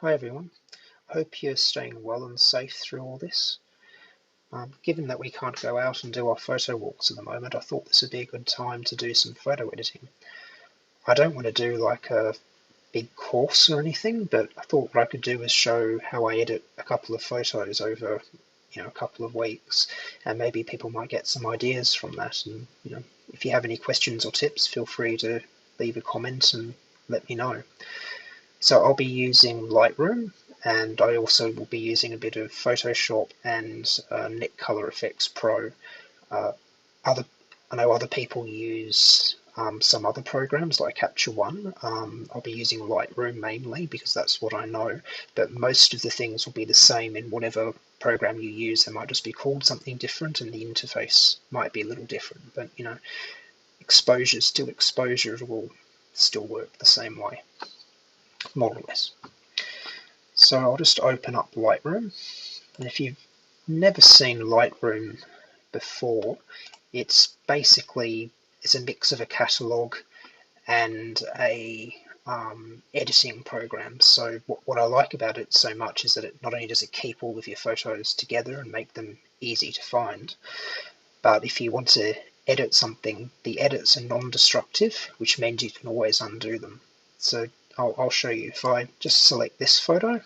Hi everyone, I hope you're staying well and safe through all this. Given that we can't go out and do our photo walks at the moment, I thought this would be a good time to do some photo editing. I don't want to do like a big course or anything, but I thought what I could do is show how I edit a couple of photos over a couple of weeks, and maybe people might get some ideas from that. And if you have any questions or tips, feel free to leave a comment and let me know. So I'll be using Lightroom, and I also will be using a bit of Photoshop and Color Efex Pro. Uh, I know other people use some other programs like Capture One. I'll be using Lightroom mainly because that's what I know, but most of the things will be the same in whatever program you use. They might just be called something different and the interface might be a little different, but exposure still exposure will still work the same way, more or less. So I'll just open up Lightroom, and if you've never seen Lightroom before, it's a mix of a catalog and a editing program. So what I like about it so much is that it not only does it keep all of your photos together and make them easy to find, but if you want to edit something, the edits are non-destructive, which means you can always undo them. So I'll show you. If I just select this photo,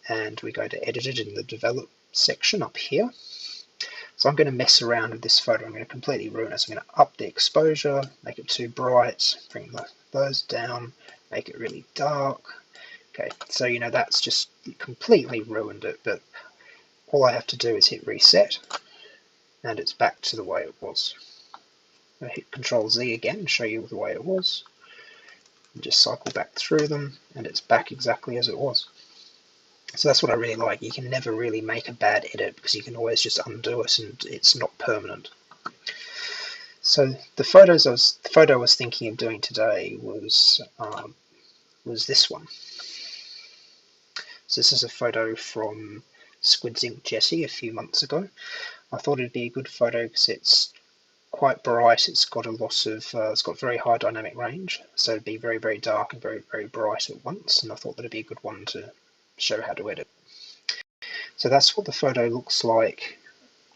and we go to edit it in the develop section up here. So I'm going to mess around with this photo. I'm going to completely ruin it. So I'm going to up the exposure, make it too bright, bring those down, make it really dark. Okay, so that's just completely ruined it, but all I have to do is hit reset and it's back to the way it was. I hit Control Z again and show you the way it was. And just cycle back through them and it's back exactly as it was. So that's what I really like. You can never really make a bad edit because you can always just undo it and it's not permanent. So the photo I was thinking of doing today was this one. So this is a photo from Squid's Ink Jessie a few months ago. I thought it'd be a good photo because it's quite bright. It's got it's got very high dynamic range, so it'd be very, very dark and very, very bright at once. And I thought that'd be a good one to show how to edit. So that's what the photo looks like,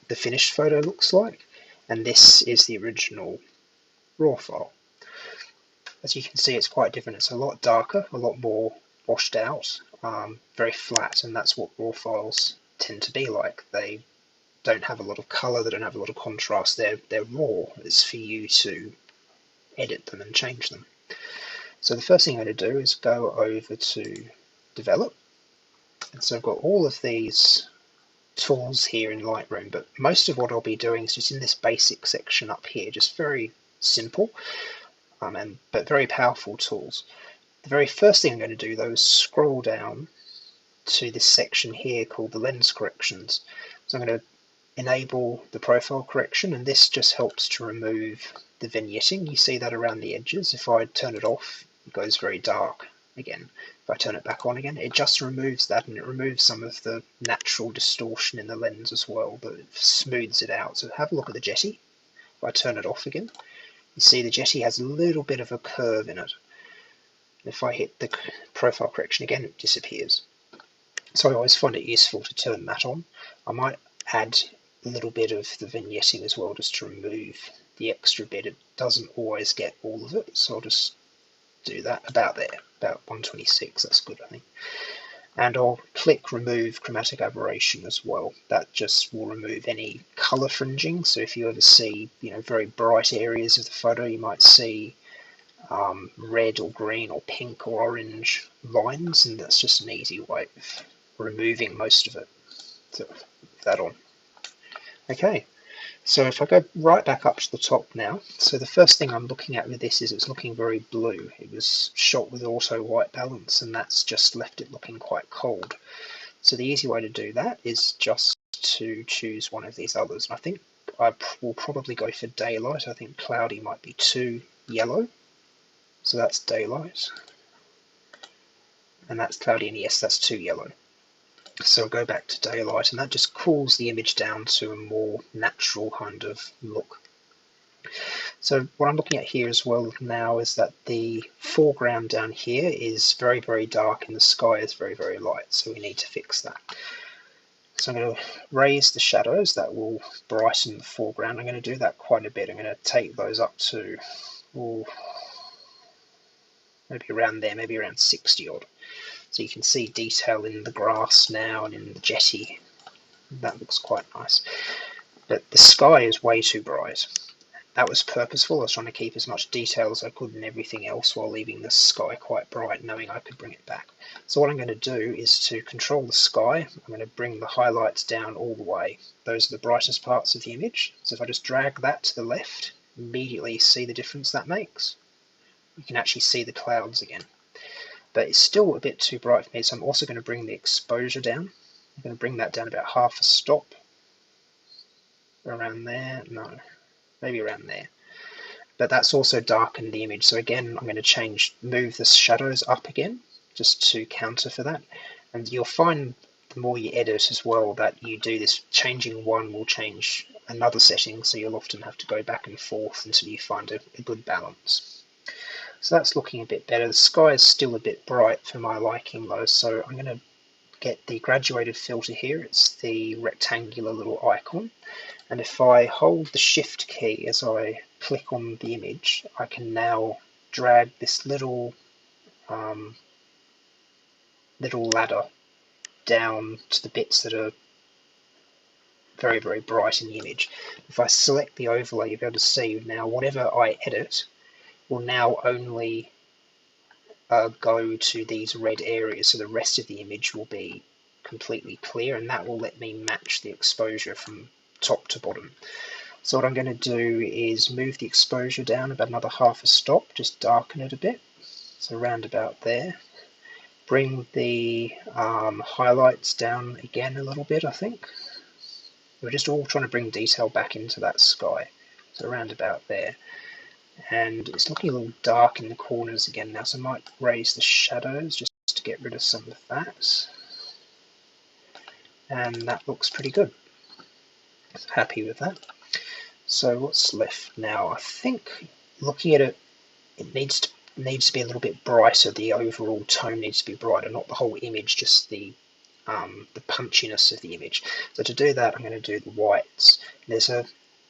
the finished photo looks like, and this is the original RAW file. As you can see, it's quite different. It's a lot darker, a lot more washed out, very flat, and that's what RAW files tend to be like. They don't have a lot of color, they don't have a lot of contrast. They're raw. It's for you to edit them and change them. So the first thing I'm going to do is go over to Develop. And so I've got all of these tools here in Lightroom, but most of what I'll be doing is just in this basic section up here, just very simple, but very powerful tools. The very first thing I'm going to do though is scroll down to this section here called the lens corrections. So I'm going to enable the profile correction, and this just helps to remove the vignetting. You see that around the edges. If I turn it off, it goes very dark again. If I turn it back on again, it just removes that, and it removes some of the natural distortion in the lens as well, but it smooths it out. So have a look at the Jetty. If I turn it off again, you see the Jetty has a little bit of a curve in it. If I hit the profile correction again, it disappears. So I always find it useful to turn that on. I might add a little bit of the vignetting as well, just to remove the extra bit. It doesn't always get all of it, so I'll just do that about there, about 126. That's good, I think. And I'll click remove chromatic aberration as well. That just will remove any color fringing. So if you ever see very bright areas of the photo, you might see red or green or pink or orange lines, and that's just an easy way of removing most of it. So that on. Okay, so if I go right back up to the top now, so the first thing I'm looking at with this is it's looking very blue. It was shot with auto white balance, and that's just left it looking quite cold. So the easy way to do that is just to choose one of these others. And I think I will probably go for daylight. I think cloudy might be too yellow. So that's daylight. And that's cloudy, and yes, that's too yellow. So I'll go back to daylight, and that just cools the image down to a more natural kind of look. So what I'm looking at here as well now is that the foreground down here is very, very dark and the sky is very, very light. So we need to fix that. So I'm going to raise the shadows. That will brighten the foreground. I'm going to do that quite a bit. I'm going to take those up to maybe around there, maybe around 60 odd. So you can see detail in the grass now and in the jetty. That looks quite nice. But the sky is way too bright. That was purposeful. I was trying to keep as much detail as I could in everything else while leaving the sky quite bright, knowing I could bring it back. So what I'm going to do is to control the sky. I'm going to bring the highlights down all the way. Those are the brightest parts of the image. So if I just drag that to the left, immediately see the difference that makes. You can actually see the clouds again. But it's still a bit too bright for me, so I'm also going to bring the exposure down. I'm going to bring that down about half a stop. Around there, no, maybe around there. But that's also darkened the image. So again, I'm going to move the shadows up again, just to counter for that. And you'll find the more you edit as well that you do this, changing one will change another setting, so you'll often have to go back and forth until you find a good balance. So that's looking a bit better. The sky is still a bit bright for my liking though, so I'm going to get the graduated filter here. It's the rectangular little icon. And if I hold the shift key as I click on the image, I can now drag this little ladder down to the bits that are very, very bright in the image. If I select the overlay, you'll be able to see now whatever I edit will now only go to these red areas, so the rest of the image will be completely clear, and that will let me match the exposure from top to bottom. So what I'm going to do is move the exposure down about another half a stop, just darken it a bit, so around about there. Bring the highlights down again a little bit, I think. We're just all trying to bring detail back into that sky, so around about there. And it's looking a little dark in the corners again now, so I might raise the shadows just to get rid of some of that. And that looks pretty good. So happy with that. So what's left now? I think looking at it, it needs to be a little bit brighter. The overall tone needs to be brighter, not the whole image, just the punchiness of the image. So to do that, I'm going to do the whites. There's a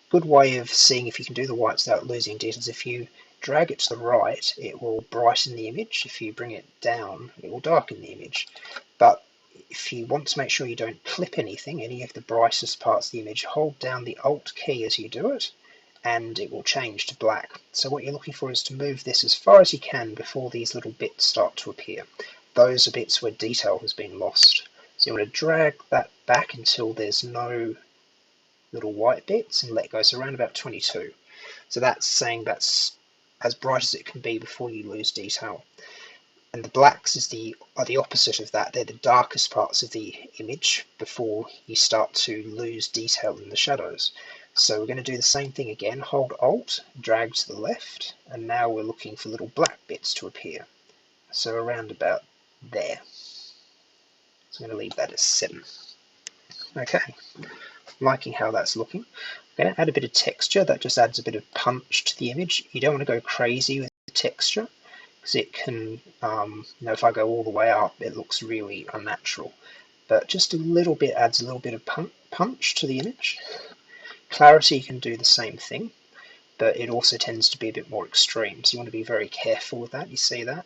good way of seeing if you can do the whites without losing details. If you drag it to the right, it will brighten the image. If you bring it down, it will darken the image. But if you want to make sure you don't clip anything, any of the brightest parts of the image, hold down the Alt key as you do it, and it will change to black. So what you're looking for is to move this as far as you can before these little bits start to appear. Those are bits where detail has been lost. So you want to drag that back until there's no little white bits and let go, so around about 22. So that's saying that's as bright as it can be before you lose detail. And the blacks are the opposite of that. They're the darkest parts of the image before you start to lose detail in the shadows. So we're going to do the same thing again. Hold Alt, drag to the left, and now we're looking for little black bits to appear. So around about there. So I'm going to leave that as 7. Okay, liking how that's looking. I'm going to add a bit of texture. That just adds a bit of punch to the image. You don't want to go crazy with the texture, because it can, if I go all the way up, it looks really unnatural. But just a little bit adds a little bit of punch to the image. Clarity can do the same thing, but it also tends to be a bit more extreme. So you want to be very careful with that. You see that?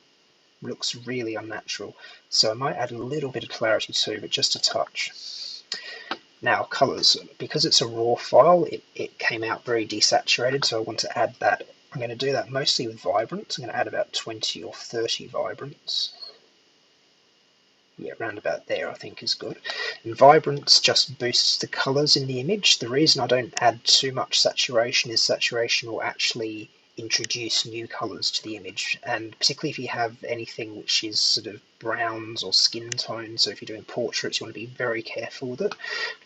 It looks really unnatural. So I might add a little bit of clarity too, but just a touch. Now, colors. Because it's a raw file, it came out very desaturated, so I want to add that. I'm going to do that mostly with vibrance. I'm going to add about 20 or 30 vibrance. Yeah, around about there I think is good. And vibrance just boosts the colors in the image. The reason I don't add too much saturation is saturation will actually introduce new colors to the image, and particularly if you have anything which is sort of browns or skin tones. So if you're doing portraits, you want to be very careful with it.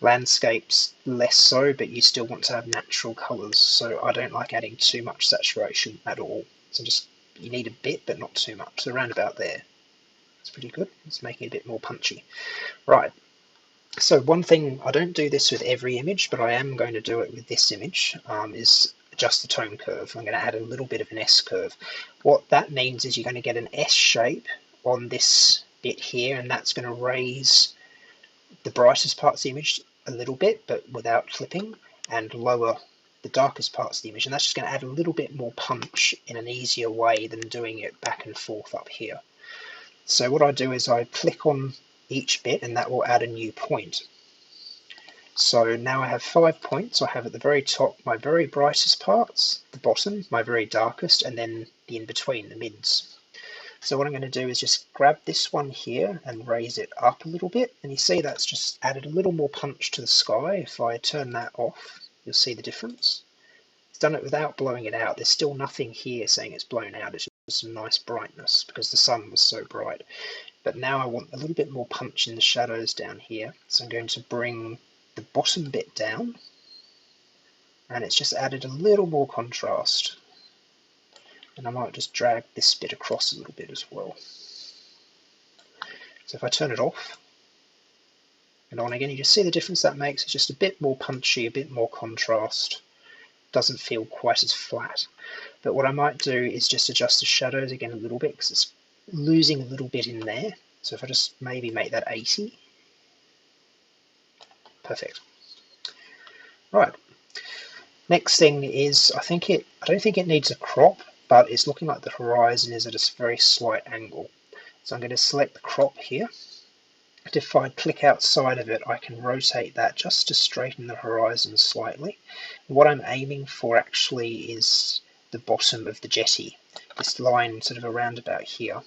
Landscapes less so, but you still want to have natural colors, so I don't like adding too much saturation at all. So just, you need a bit but not too much, so around about there. It's pretty good. It's making it a bit more punchy. Right, so one thing, I don't do this with every image, but I am going to do it with this image, is adjust the tone curve. I'm going to add a little bit of an S curve. What that means is you're going to get an S shape on this bit here, and that's going to raise the brightest parts of the image a little bit, but without clipping, and lower the darkest parts of the image. And that's just going to add a little bit more punch in an easier way than doing it back and forth up here. So what I do is I click on each bit, and that will add a new point. So now I have 5 points. I have at the very top my very brightest parts, the bottom my very darkest, and then the in-between, the mids. So what I'm going to do is just grab this one here and raise it up a little bit, and you see that's just added a little more punch to the sky. If I turn that off, you'll see the difference. It's done it without blowing it out. There's still nothing here saying it's blown out. It's just some nice brightness because the sun was so bright. But now I want a little bit more punch in the shadows down here. So I'm going to bring the bottom bit down, and it's just added a little more contrast. And I might just drag this bit across a little bit as well. So if I turn it off and on again, you just see the difference that makes. It's just a bit more punchy, a bit more contrast. Doesn't feel quite as flat. But what I might do is just adjust the shadows again a little bit, because it's losing a little bit in there. So if I just maybe make that 80. Perfect. Right. Next thing is, I don't think it needs a crop, but it's looking like the horizon is at a very slight angle. So I'm going to select the crop here. If I click outside of it, I can rotate that just to straighten the horizon slightly. What I'm aiming for actually is the bottom of the jetty, this line sort of around about here.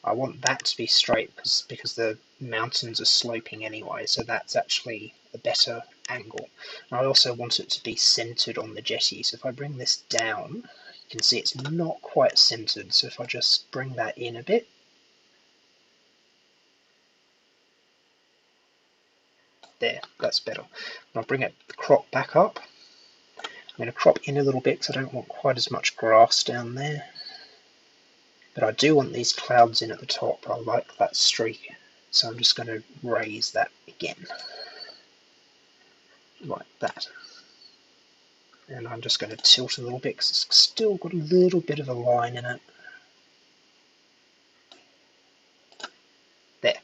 I want that to be straight because the mountains are sloping anyway, so that's actually a better angle. And I also want it to be centered on the jetty, so if I bring this down, you can see it's not quite centered. So if I just bring that in a bit, there, that's better. And I'll bring the crop back up. I'm going to crop in a little bit because I don't want quite as much grass down there. But I do want these clouds in at the top. I like that streak. So I'm just going to raise that again. Like that. And I'm just going to tilt a little bit because it's still got a little bit of a line in it. There.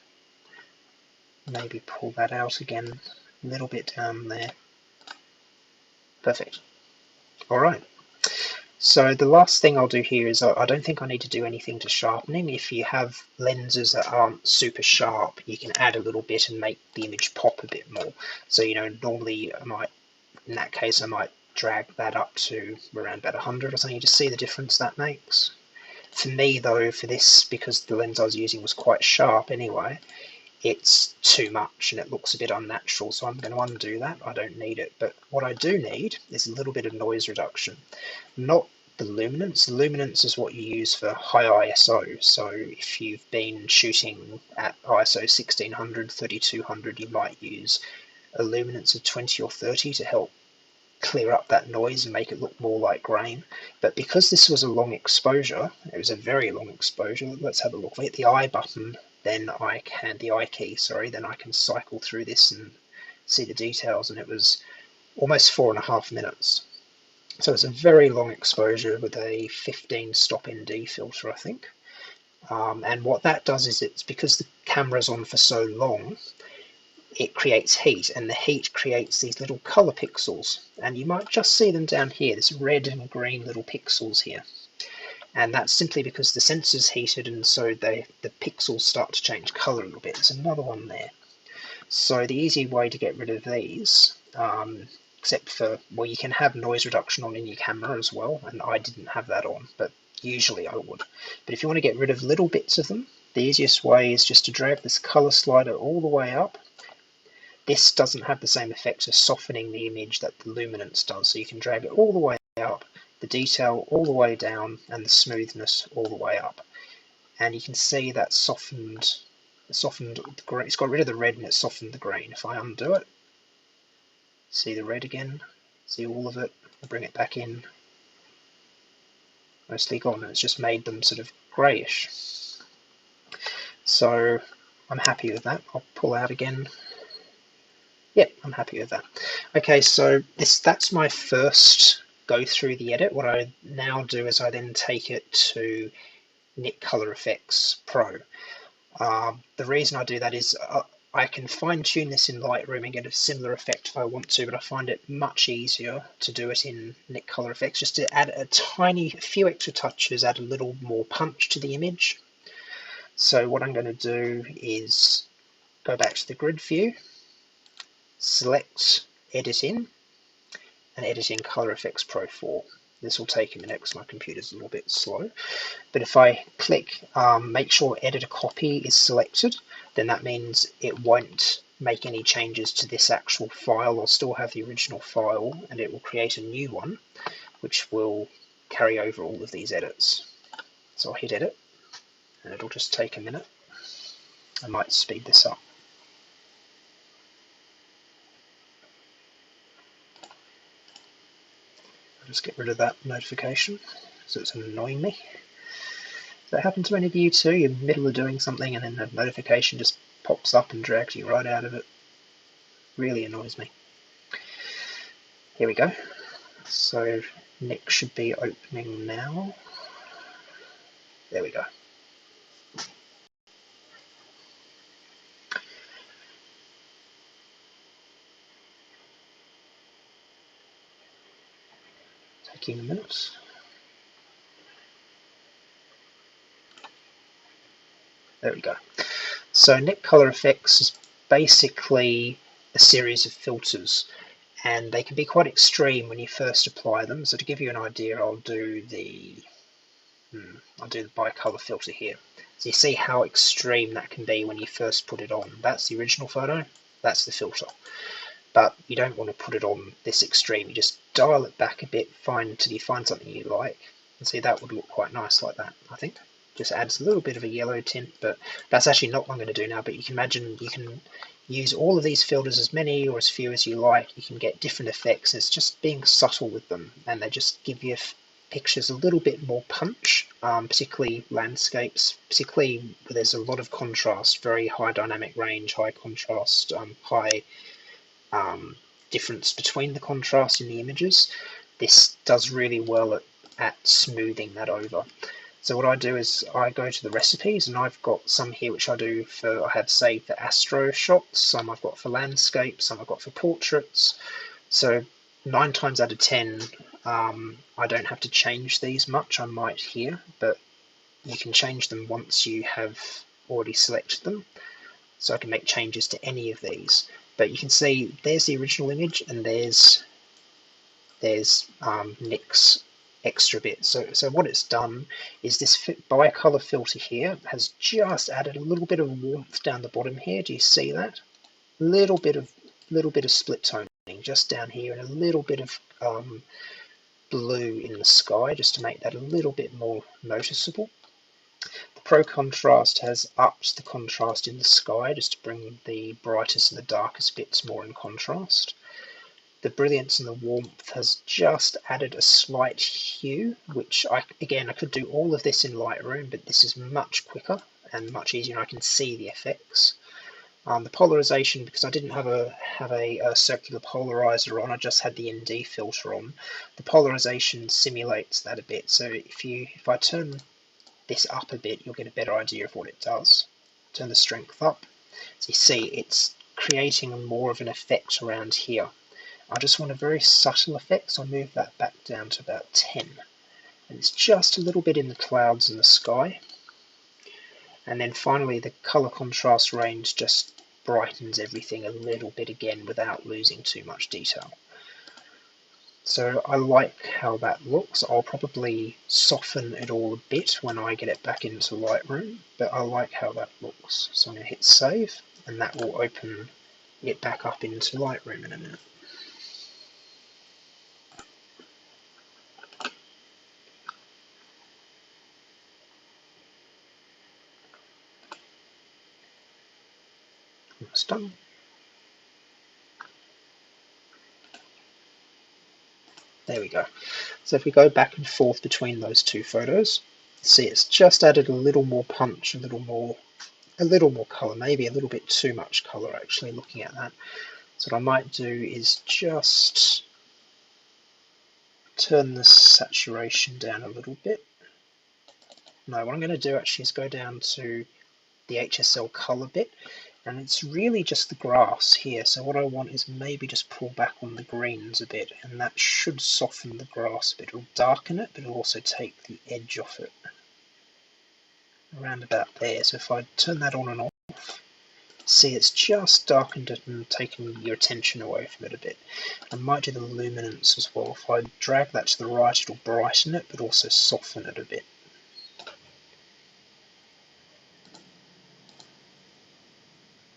Maybe pull that out again a little bit down there. Perfect. Alright. So the last thing I'll do here is I don't think I need to do anything to sharpening. If you have lenses that aren't super sharp, you can add a little bit and make the image pop a bit more. So, normally in that case, I might drag that up to around about 100 or something. You just see the difference that makes. For me though, for this, because the lens I was using was quite sharp anyway, it's too much and it looks a bit unnatural, so I'm going to undo that. I don't need it. But what I do need is a little bit of noise reduction. Not the luminance. The luminance is what you use for high ISO. So if you've been shooting at ISO 1600, 3200, you might use a luminance of 20 or 30 to help clear up that noise and make it look more like grain. But because this was a long exposure, it was a very long exposure. Let's have a look. If I hit the I button, then the I key, sorry, then I can cycle through this and see the details, and it was almost 4.5 minutes. So it's a very long exposure with a 15 stop ND filter, I think. And what that does is, it's because the camera's on for so long, it creates heat, and the heat creates these little color pixels, and you might just see them down here, this red and green little pixels here. And that's simply because the sensor's heated, and so the pixels start to change color a little bit. There's another one there. So the easy way to get rid of these, except for, well, you can have noise reduction on in your camera as well, and I didn't have that on, but usually I would. But if you want to get rid of little bits of them, the easiest way is just to drag this color slider all the way up. This doesn't have the same effect of softening the image that the luminance does, so you can drag it all the way up, the detail all the way down, and the smoothness all the way up. And you can see that softened the green. It's got rid of the red and it softened the green. If I undo it, see the red again, see all of it, bring it back in, mostly gone, and it's just made them sort of greyish. So I'm happy with that. I'll pull out again. Yep, I'm happy with that. Okay, so that's my first go through the edit, what I now do is I then take it to Nik Color Efex Pro. The reason I do that is I can fine tune this in Lightroom and get a similar effect if I want to, but I find it much easier to do it in Nik Color Efex, just to add a few extra touches, add a little more punch to the image. So what I'm going to do is go back to the grid view, select Edit In, and Edit in Color Efex Pro 4. This will take a minute because my computer's a little bit slow. But if I click make sure Edit a Copy is selected, then that means it won't make any changes to this actual file. I'll still have the original file, and it will create a new one, which will carry over all of these edits. So I'll hit Edit, and it'll just take a minute. I might speed this up. Just get rid of that notification, so it's annoying me. Does that happen to any of you too? You're in the middle of doing something and then a notification just pops up and drags you right out of it. Really annoys me. Here we go. So Nik should be opening now. There we go. Taking a minute. There we go. So Nik Color Efex is basically a series of filters, and they can be quite extreme when you first apply them. So to give you an idea, I'll do the bicolor filter here. So you see how extreme that can be when you first put it on. That's the original photo, that's the filter. But you don't want to put it on this extreme. You just dial it back a bit, till you find something you like. And see, that would look quite nice like that, I think. Just adds a little bit of a yellow tint, but that's actually not what I'm going to do now. But you can imagine you can use all of these filters, as many or as few as you like. You can get different effects. It's just being subtle with them, and they just give you pictures a little bit more punch, particularly landscapes, particularly where there's a lot of contrast, very high dynamic range, high contrast, high difference between the contrast in the images. This does really well at smoothing that over. So what I do is I go to the recipes, and I've got some here which I have saved for astro shots, some I've got for landscapes, some I've got for portraits. So 9 times out of 10, I don't have to change these much. I might here, but you can change them once you have already selected them. So I can make changes to any of these. But you can see there's the original image, and there's Nik's extra bit. So what it's done is this bicolor filter here has just added a little bit of warmth down the bottom here. Do you see that? Little bit of split toning just down here, and a little bit of blue in the sky, just to make that a little bit more noticeable. The Pro Contrast has upped the contrast in the sky just to bring the brightest and the darkest bits more in contrast. The Brilliance and the Warmth has just added a slight hue, which I could do all of this in Lightroom, but this is much quicker and much easier, and I can see the effects. The polarization, because I didn't have a circular polarizer on, I just had the ND filter on. The polarization simulates that a bit. So if I turn this up a bit, you'll get a better idea of what it does. Turn the strength up. So you see it's creating more of an effect around here. I just want a very subtle effect, so I'll move that back down to about 10. And it's just a little bit in the clouds and the sky. And then finally, the color contrast range just brightens everything a little bit again without losing too much detail. So I like how that looks. I'll probably soften it all a bit when I get it back into Lightroom, but I like how that looks. So I'm going to hit save, and that will open it back up into Lightroom in a minute. It's done. There we go. So if we go back and forth between those two photos, see it's just added a little more punch, a little more color, maybe a little bit too much color actually looking at that. So what I might do is just turn the saturation down a little bit. No, what I'm going to do actually is go down to the HSL color bit, and it's really just the grass here. So what I want is maybe just pull back on the greens a bit, and that should soften the grass a bit. It'll darken it, but it'll also take the edge off it. Around about there. So if I turn that on and off, see it's just darkened it and taken your attention away from it a bit. I might do the luminance as well. If I drag that to the right, it'll brighten it, but also soften it a bit.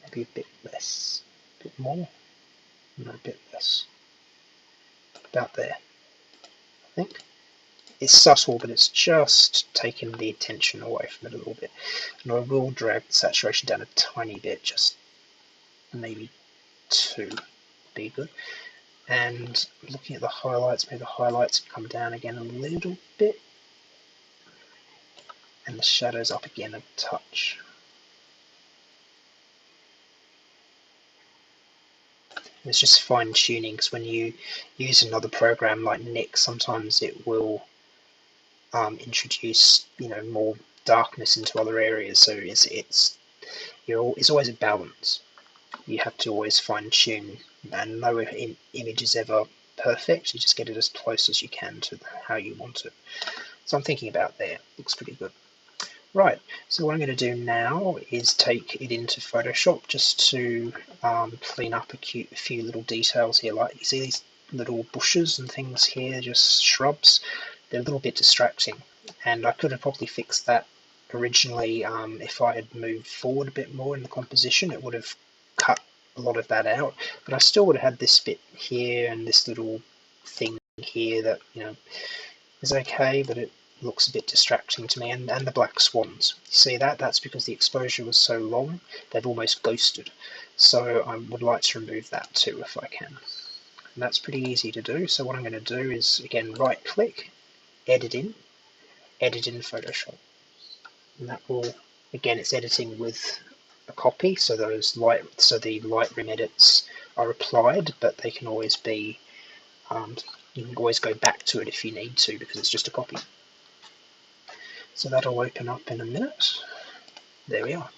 Maybe a bit less, a bit more, no, a bit less. About there, I think. It's subtle, but it's just taking the attention away from it a little bit. And I will drag the saturation down a tiny bit, just maybe 2 be good. And looking at the highlights, maybe the highlights come down again a little bit, and the shadows up again a touch. It's just fine tuning, because when you use another program like Nik, sometimes it will introduce more darkness into other areas. So it's always a balance. You have to always fine tune, and no image is ever perfect. You just get it as close as you can to how you want it. So I'm thinking about there. Looks pretty good. Right, so what I'm going to do now is take it into Photoshop just to clean up a few little details here. Like you see these little bushes and things here, just shrubs. They're a little bit distracting, and I could have probably fixed that originally. If I had moved forward a bit more in the composition, it would have cut a lot of that out, but I still would have had this bit here and this little thing here that is okay, but it looks a bit distracting to me. And the black swans, you see that? That's because the exposure was so long, they've almost ghosted. So I would like to remove that too if I can. And that's pretty easy to do. So what I'm going to do is, again, right click, edit in Photoshop. And that will, again, it's editing with a copy, so the Lightroom edits are applied, but they can always be, you can always go back to it if you need to, because it's just a copy. So that'll open up in a minute. There we are.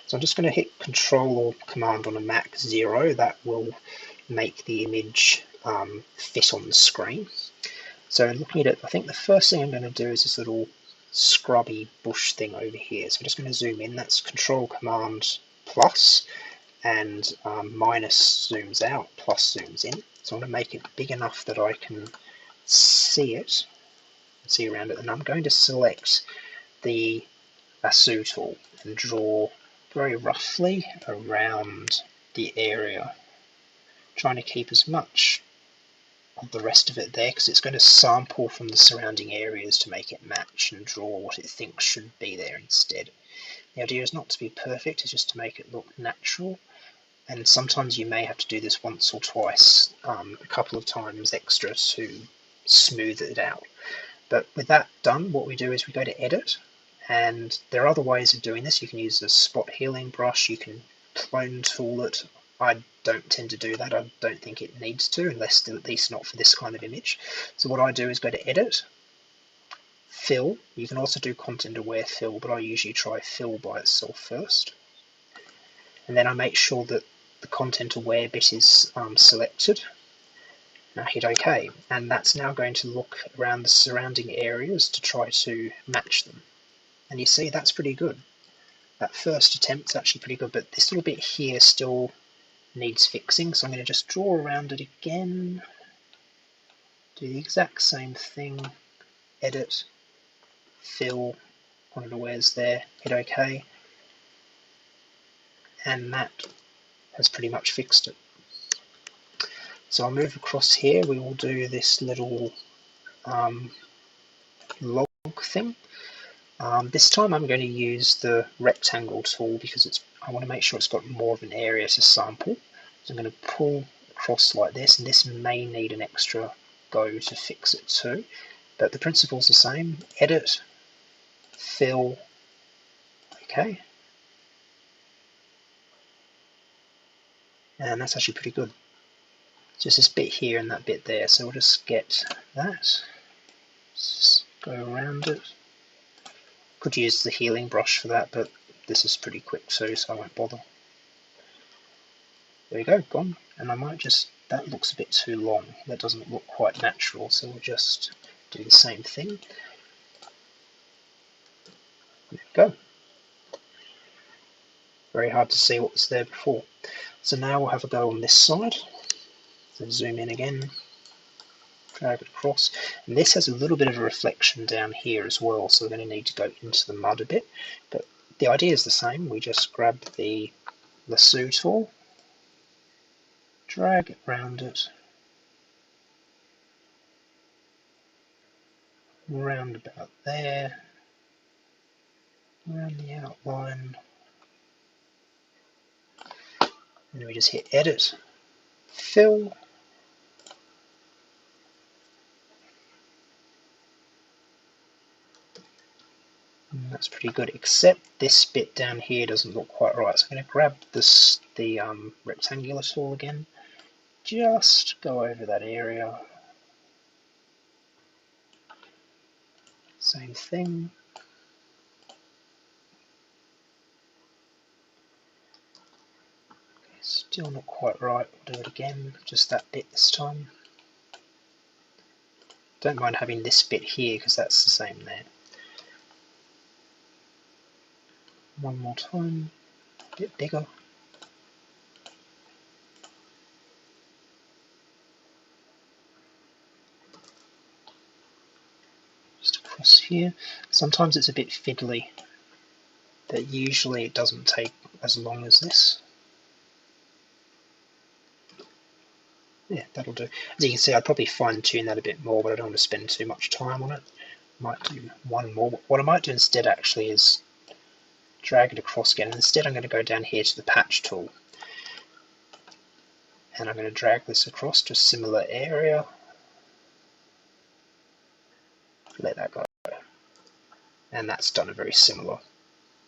So I'm just going to hit Control or Command on a Mac 0. That will make the image fit on the screen. So looking at it, I think the first thing I'm going to do is this little scrubby bush thing over here. So I'm just going to zoom in. That's Control Command plus, and minus zooms out, plus zooms in. So I'm going to make it big enough that I can see it, see around it, and I'm going to select the lasso tool and draw very roughly around the area, trying to keep as much of the rest of it there, because it's going to sample from the surrounding areas to make it match and draw what it thinks should be there instead. The idea is not to be perfect, it's just to make it look natural, and sometimes you may have to do this once or twice, a couple of times extra to smooth it out. But with that done, what we do is we go to Edit, and there are other ways of doing this. You can use a spot healing brush, you can clone tool it. I don't tend to do that. I don't think it needs to, unless at least not for this kind of image. So what I do is go to Edit, Fill. You can also do Content Aware Fill, but I usually try Fill by itself first. And then I make sure that the Content Aware bit is selected. Now hit OK, and that's now going to look around the surrounding areas to try to match them. And you see, that's pretty good. That first attempt's actually pretty good, but this little bit here still needs fixing, so I'm going to just draw around it again, do the exact same thing, edit, fill, Content Aware's there, hit OK, and that has pretty much fixed it. So I'll move across here. We will do this little log thing. This time I'm going to use the rectangle tool because I want to make sure it's got more of an area to sample. So I'm going to pull across like this, and this may need an extra go to fix it too. But the principle's the same. Edit, fill, okay. And that's actually pretty good. just this bit here and that bit there. So we'll just get that, just go around it. Could use the healing brush for that, but this is pretty quick too, so I won't bother. There we go, gone. And I might just, that looks a bit too long. That doesn't look quite natural, so we'll just do the same thing. There we go. Very hard to see what was there before. So now we'll have a go on this side. So zoom in again, drag it across. And this has a little bit of a reflection down here as well, so we're going to need to go into the mud a bit. But the idea is the same. We just grab the lasso tool, drag it around it, round about there, around the outline, and we just hit edit, fill, and that's pretty good, except this bit down here doesn't look quite right. So I'm going to grab the rectangular tool again, just go over that area, same thing. Still not quite right, we'll do it again, just that bit this time. Don't mind having this bit here because that's the same there. One more time, a bit bigger. Just across here. Sometimes it's a bit fiddly, but usually it doesn't take as long as this. Yeah, that'll do. As you can see, I'd probably fine tune that a bit more, but I don't want to spend too much time on it. Might do one more. What I might do instead actually is drag it across again. Instead I'm going to go down here to the patch tool. And I'm going to drag this across to a similar area. Let that go. And that's done a very similar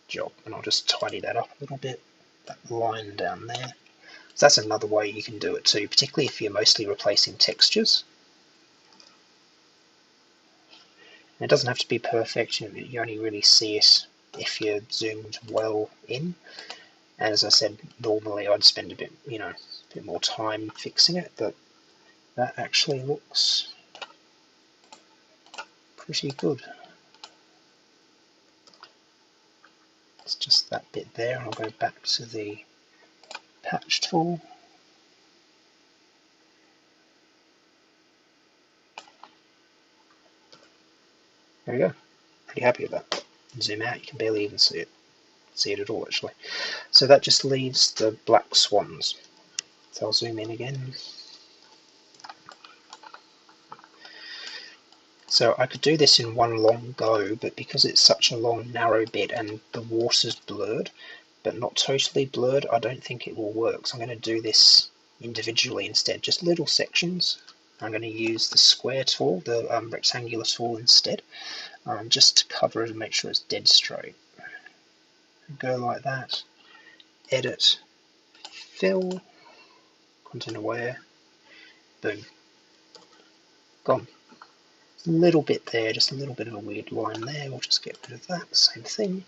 job. And I'll just tidy that up a little bit. That line down there. So that's another way you can do it too, particularly if you're mostly replacing textures. And it doesn't have to be perfect, you only really see it if you're zoomed well in. And as I said, normally I'd spend a bit more time fixing it, but that actually looks pretty good. It's just that bit there, and I'll go back to the patch tool. There we go. Pretty happy with that. Zoom out, you can barely even see it at all actually. So that just leaves the black swans. So I'll zoom in again. So I could do this in one long go, but because it's such a long narrow bit and the water's blurred, but not totally blurred, I don't think it will work. So I'm going to do this individually instead, just little sections. I'm going to use the square tool, the rectangular tool instead, just to cover it and make sure it's dead straight. Go like that, edit, fill, content aware, boom, gone. A little bit there, just a little bit of a weird line there, we'll just get rid of that, same thing.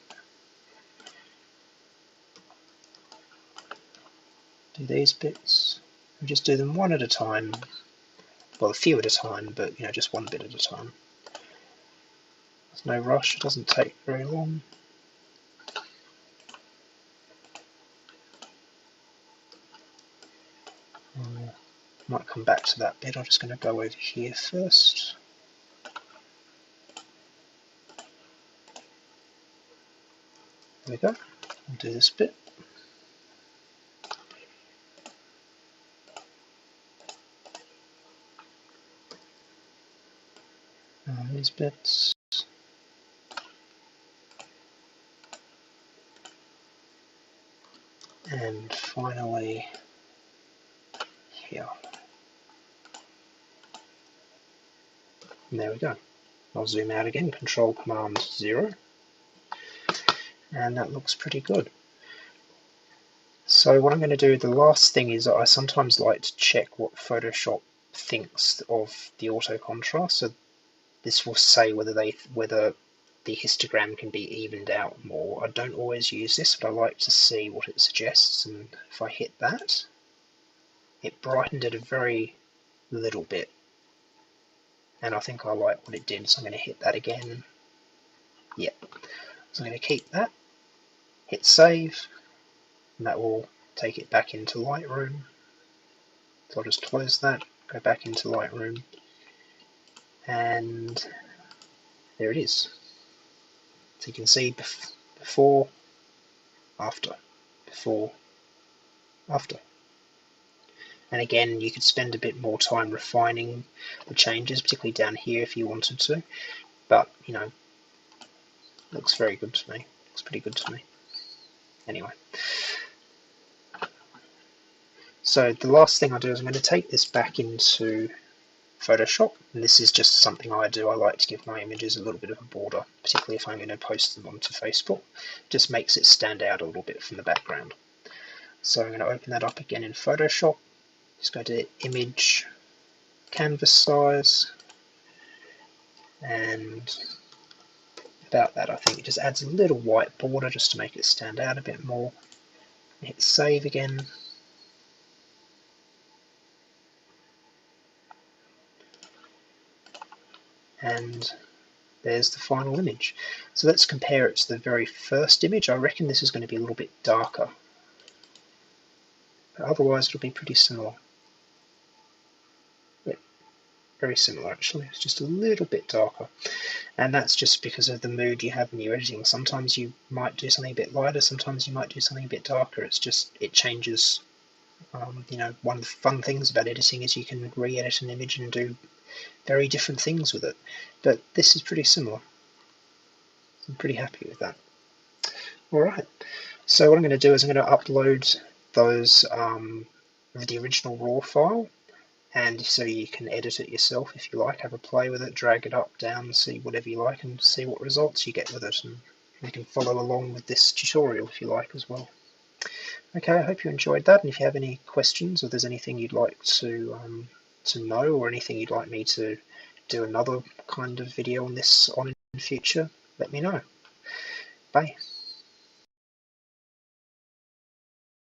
Do these bits, and just do them one at a time, well a few at a time, but just one bit at a time. There's no rush, it doesn't take very long. Might come back to that bit, I'm just going to go over here first. There we go, I'll do this bit. These bits. And finally here. And there we go. I'll zoom out again, Control Command 0. And that looks pretty good. So what I'm going to do, the last thing is I sometimes like to check what Photoshop thinks of the auto contrast. So this will say whether the histogram can be evened out more. I don't always use this, but I like to see what it suggests, and if I hit that, it brightened it a very little bit, and I think I like what it did, so I'm going to hit that again. Yep. So I'm going to keep that, hit save, and that will take it back into Lightroom. So I'll just close that, go back into Lightroom, and there it is. So you can see before, after, before, after. And again, you could spend a bit more time refining the changes, particularly down here if you wanted to. But, you know, looks very good to me. Looks pretty good to me. Anyway. So the last thing I do is I'm going to take this back into Photoshop, and this is just something I do. I like to give my images a little bit of a border, particularly if I'm going to post them onto Facebook. It just makes it stand out a little bit from the background. So I'm going to open that up again in Photoshop. Just go to Image, Canvas Size, and about that. I think it just adds a little white border just to make it stand out a bit more. Hit save again. And there's the final image. So let's compare it to the very first image. I reckon this is going to be a little bit darker, but otherwise it'll be pretty similar. Yep, very similar actually. It's just a little bit darker, and that's just because of the mood you have when you're editing. Sometimes you might do something a bit lighter, sometimes you might do something a bit darker. It's just, it changes. You know, one of the fun things about editing is you can re-edit an image and do very different things with it, but this is pretty similar. I'm pretty happy with that. Alright, so what I'm going to do is I'm going to upload those the original RAW file, and so you can edit it yourself if you like, have a play with it, drag it up, down, see whatever you like, and see what results you get with it, and you can follow along with this tutorial if you like as well. Okay, I hope you enjoyed that, and if you have any questions or there's anything you'd like to know, or anything you'd like me to do another kind of video on this in future, let me know. Bye.